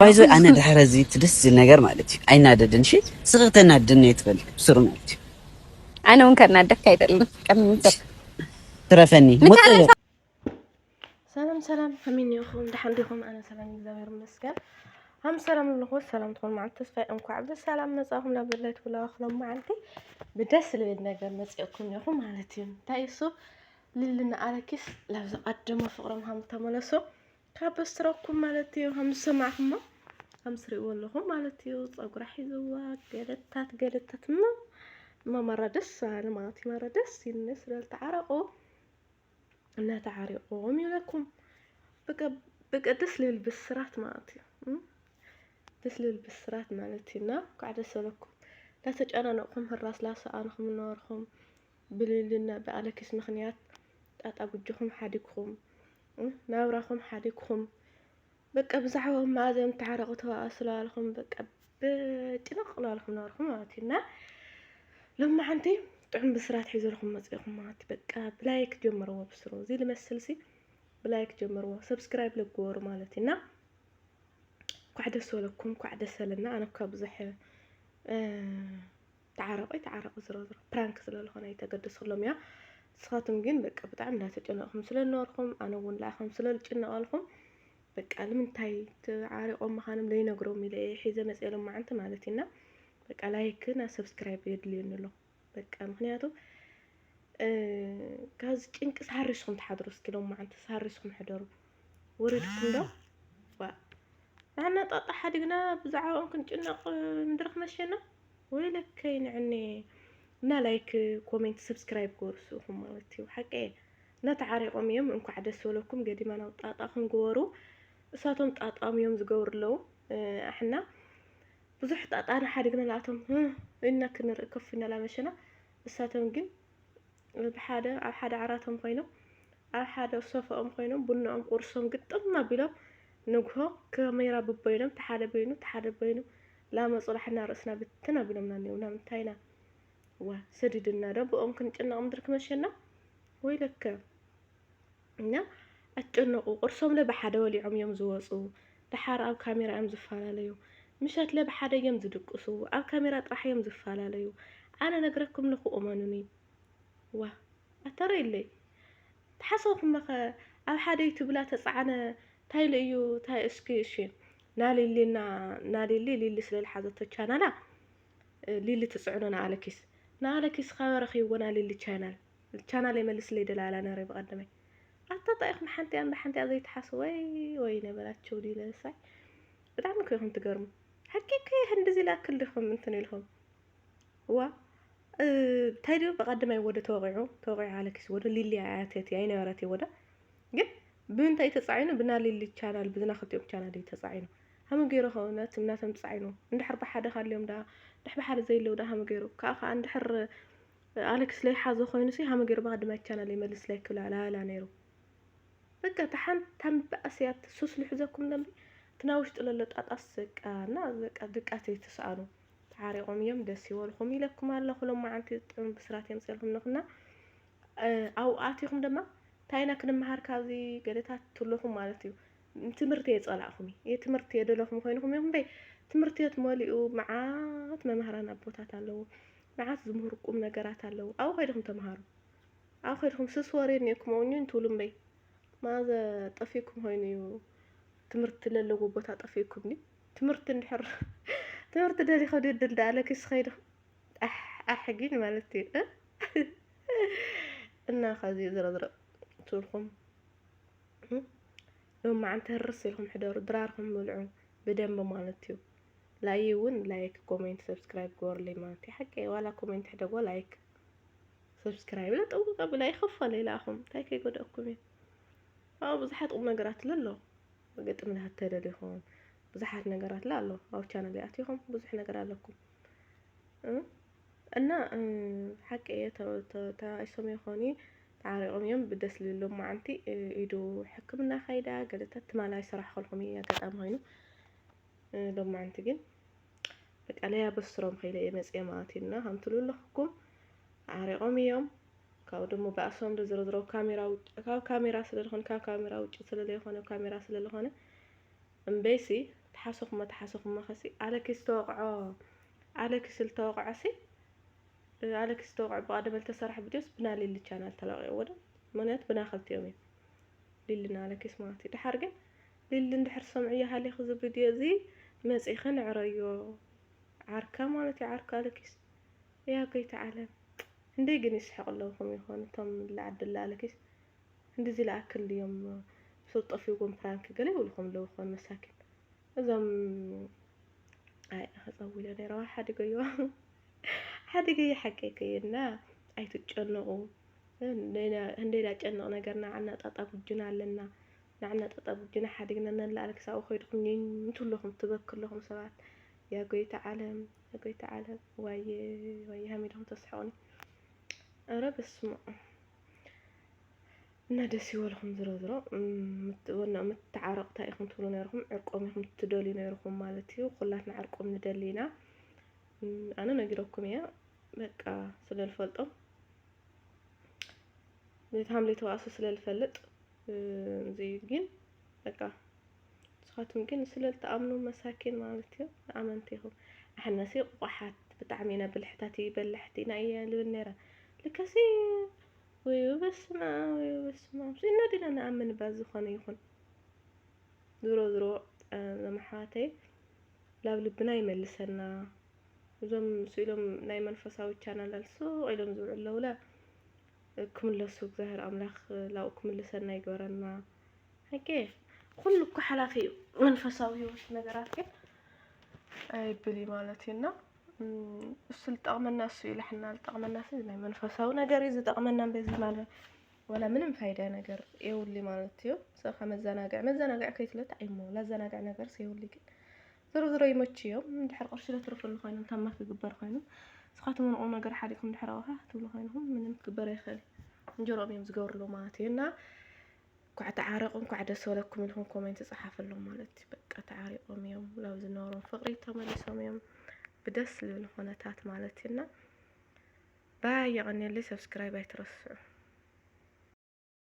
ባይዞ አነ ድሕረዚ ትደስ ዝል ነገር ማለት እዩ ኣይናደድን። እሺ ስቕተናድን ነው የትፈልግ ስሩ ማለት እዩ። አነ ወንከናደክ አይደለም ቀምንተ ትረፈኒ ሞት ሰላም ሰላም ከመይ ኢኹም ደሓን ዲኹም? ኣነ ሰላም እግዚአብሔር ይመስገን። ሃም ሰላም ለኹም ሰላም ትኹም ማለት ተስፋይ እንኳዕ ብሰላም መጻኹም ናብ በላይት ብላኹም ማለት ብደስ ልብል ነገር መጽእኩም ኢኹም ማለት እዩ። እንታይ እሱ ልልና አለኪስ ላብ ዝቀደመ ፍቅሮም ሃም ተመለሱ ካብ በስትረኩም ማለት እዩ። ሃም ሰማዕኩም ሃም ስሪእዎ ኣለኹም ማለት እዩ። ፀጉራ ሒዝዋ ገለታት መራ ደስ አለ ማለት እዩ። መራ ደስ ይልነስ ስለተዓረቁ እና ተዓሪቆም ይለኩም በቃ ደስ ልብል ብስራት ማለት እዩ። ደስ ልብል ብስራት ማለት እና ቃዕደ ሰለኩም ላተጨናነቅኩም ህራስ ላሰኣንኩም ነበርኩም ብልልና በአለኪስ ምክንያት ጣጣ ጉጅኹም ሓዲግኩም ናብራኹም ሓዲግኩም በቃ ብዛዕባኦም ማእዘም ተዓረቁ ተዋእስላለኹም በቃ በጭንቅ ላልኩም ነበርኩም ማለት እዩ። እና ሎማዓንቲ ጥዑም ብስራት ሒዘልኩም መጽእኹም ማለት በቃ ብላይክ ጀምርዎ ብስሩ እዚ ልመስል ሲ ብላይክ ጀምርዎ ሰብስክራይብ ለግበሩ ማለት እና ኳዕ ደስ በለኩም ኳዕ ደስ አለና። ኣነ እኳ ብዙሕ ተዓረቁ ዝሮ ፕራንክ ስለዝኾነ የተገደስክሎም እያ። ንስኻትኩም ግን በቃ ብጣዕሚ እንዳተጨነቅኩም ስለነበርኩም ኣነ እውን ላይኹም ስለዝጭነቀልኩም በቃ ንምንታይ ተዓሪቆም ምዃኖም ለይነግሮም ኢለ ሒዘ መጽእ ሎማዓንቲ ማለት ኢና በቃ ላይክና ሰብስክራይብ የድልየኒ ኣሎ በቃ ምክንያቱ ካዝ ጭንቂ ሳሪስኩም ተሓድሩ እስኪ ሎማዓንቲ ሳሪስኩም ሕደሩ ወሪድኩም ዶ ዋ ንሕና ጣጣ ሓዲግና ብዛዕባኦም ክንጭነቅ ምድርክ መሸና ወይ ለከይ ንዕኒ እና ላይክ ኮሜንት ሰብስክራይብ ጎርሱኹም ማለት እዩ። ሓቂ እናተዓሪቆም እዮም እንኳዕ ደስ በለኩም ገዲማ ናብ ጣጣኹም ግበሩ። እሳቶም ጣጣም እዮም ዝገብሩ ኣለዉ ኣሕና ብዙሕ ጣጣና ሓዲግና ላቶም እና ክንርኢ ከፍ እናላመሸና እሳቶም ግን ብሓደ ኣብ ሓደ ዓራቶም ኮይኖም ኣብ ሓደ ሶፋኦም ኮይኖም ቡናኦም ቁርሶም ግጥም ኣቢሎም ንግሆ ካሜራ ብበይኖም ተሓደ በይኑ ላመፅላሕና ርእስና ብትን ኣቢሎምና እኒው ናምንታይና ዋ ሰዲድና ደብኦም ክንጭነቕ ምድሪ ክመሸና ወይ ለከ እና ኣጨነቁ ቁርሶም ለብሓደ ወሊዖም እዮም ዝወፁ ድሓር ኣብ ካሜራ እዮም ዝፈላለዩ ምሸት ለብሓደ እዮም ዝድቅሱ ኣብ ካሜራ ጥራሕ እዮም ዝፈላለዩ ኣነ ነግረኩም ንኽእመኑኒ ዋ ኣተረይለይ ተሓሰብኩም መኸ ኣብ ሓደ ዩቱብ ላ ተፃዕነ ታይለ እዩ ታይ እስኪ እሺ ናሊሊ ስለልሓዘቶ ቻናላ ሊሊ ትፅዕኖና ኣለኪስ ንኣለኪስ ካበረኺዎ ናሊሊ ቻናል የመልስ ለይ ደላላ ነረ በቀደመይ ኣታጣይኹም ሓንቲያን ብሓንቲያ ዘይተሓስቡ ወይ ነበላቸው ዲለሳይ ብጣዕሚ ኮይኹም ትገርሙ ሓቂከ እንደዚ ላክል ዲኹም እንትን ኢልኹም ዋ ታይዲዮ በቀደማይ ወደ ተወቂዑ ኣለኪስ ወደ ሊሊ ኣያቴት ኣይነበረት ወደ ግን ብምንታይ ተጻዒኑ ብና ሊሊ ቻናል ብዝና ክልቲኦም ቻናል ተጻዒኑ ሃመ ገይሩ ኸውነት እናተም ተጻዒኑ እንድሕር በሓደ ካሊዮም ዳ ድሕ በሓደ ዘይለው ዳ ሃመ ገይሩ ከዓ እንድሕር ኣለክስ ላይ ሓዞ ኮይኑ ሲ ሃመ ገይሩ በቀደማይ ቻናል ይመልስ ላይ ክላላ ነይሩ በቃ ተሓንታም በእስያት ሱስ ልሕዘኩም ደምቢ ትናውሽጥ ለለ ጣጣስ በቃና በቃ ድቃት የተሰኣኑ ተዓሪቆም እዮም ደስ ይበልኩም ኢለኩም ኣለኹ ሎማዓንቲ ጥዑም ብስራት የምፅልኩም ንኹና ኣው ኣትይኹም ድማ ታይና ክንመሃር ካብዚ ገለታት ትለኹም ማለት እዩ። ትምህርቲ የጸላእኹም ትምህርቲ የደለኹም ኮይንኩም እዮም በይ ትምህርቲ መሊኡ መዓት መምህራን ኣቦታት ኣለዉ መዓት ዝምህርቁም ነገራት ኣለዉ ኣብ ከይድኩም ተምሃሩ ኣብ ከይድኩም ስስ ወሬ ነይኩም ኦኙን ትብሉም በይ ማዘ ጠፊኩም ኮይኑ እዩ ትምህርቲ ለለዎ ቦታ ጠፊኩም ኒ ትምህርቲ እንድሕር ትምህርቲ ደሊኸ ድድል ዳለኪስ ኸይድኩም ኣሕጊን ማለት እዩ እና ከዚ ዝረዝረ ትብልኩም ሎማዓንቲ ህርስ ኢልኩም ሕደሩ ድራርኩም ብልዑ ብደንብ ማለት እዩ። ላይ እውን ላይክ ኮሜንት ሰብስክራይብ ገበሩለይ ማለት እዩ። ሓቂ ዋላ ኮሜንት ሕደጎ ላይክ ሰብስክራይብ ለጠውቀ ብላይ ይኸፈለ ኢላኹም እንታይ ከይጎደእኩም እዩ። ኣብ ብዙሓት ቁም ነገራት ኣሎ ብገጥምታት ተደሊኹም ብዙሓት ነገራት ኣሎ ኣብ ቻናል ኣትይኹም ብዙሕ ነገር ኣለኩም እና ሓቂ ተኣይሶም ይኾኒ ተዓሪቆም እዮም ብደስ ልሎም ማዓንቲ ኢዱ ሕክምና ኸይዳ ገለታት ትማላይ ስራሕ ከልኩም ኣጋጣሚ ኮይኑ ሎማዓንቲ ግን በቃ ለያ በስሮም ኸይለ የመጽእ ማለት ኢና ሃምትሉለኩም ዓሪቆም እዮም ካብ ደሞ ባእሶም ዝረዝረው ካሜራ ውጭ ካብ ካሜራ ስለልኾነ ካብ ካሜራ ውጭ ስለለይኾነ ካሜራ ስለልኾነ እምበይሲ تحاسخ ما خسي على كيس التوقع سي على كيس توقع بعد ما تسرح بديوس بنالي اللي channel تلاقي ودا منات بناخلت يومي ليلنا على كيس ماتي دحرجن ليل ندحر سمعيه هالي خذ فيديو زي مسي خنعريو عركه مالتي عركه على كيس يا قيت عالم عندي جنيس حق اللهكم يخون تم لعد الله على كيس عندي زي الأكل اليوم سلطة فيكم فرانك قالي ولكم لو خون مساكن إذا أي هذا أنا راح حد جاي حكيكي إنه أي تجنقوا هندينا جنق نجرنا عنا تطاب الجنا لنا نعنا تطاب الجنا حد جنا لا لك ساو خيركم نتو لهم تذكر لهم سبات يا قيت عالم واي هميلهم تصحوني أرى بسمع نادسي ولهم زرزرة وانا متعارق تايخم تقولون يرهم عرقهم يهم تدولين يرهم مالتي وخلاتنا عرقهم ندلينا أنا نجربكم يا بقى سلال فلطة نتعاملي تواصل سلال فلط زي جين بقى سخاتم جين سلال تأمنوا مساكين مالتي أمنتيهم احنا نسيق واحد بتعمينا بالحتاتي بالحتينا ايا لبنيرة لكثير ويبسمع سينا دينا نأمن بازخان يخون درو لما حاتي لا لبنا يملسنا زم سيلم نايمن فساوي channel السو علم زوع اللولا كمل السوق ظاهر أملاخ لا أكمل لسنا يقرنا هيك كل حلافي من فساوي ونجاراتك أي بلي مالتنا السلط أغمى الناس يلحنا الطعم الناس زي منفساو نجار إذا تأمنا بزي ماله ولا منهم فايدة نجار يولي مالتيو سخا مزناقع كيتلت أيمو لا زناقع نجار سيولي كن زرو يمشيو ندحر قرشلة ترفل الخينهم تم في جبر خينهم سخاتهم من أول نجار حالكم دحروها تقول خينهم من جبر يخلي نجرب يمزجور له ماتينا قعد عارقهم قعد أسولكم لهم كومنت صحاف لهم مالتي بقى تعارقهم يوم لو زنورهم فقري تملسهم يوم بدس للهونتات مالتنا باي يعني اللي سبسكرايب يترسع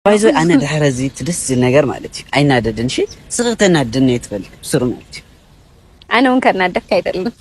بايزو أنا دحر زي تدس النجار مالتي أين عددن شيء صغتنا الدنيا تفل بسرعة مالتي أنا ممكن أدك كيدلن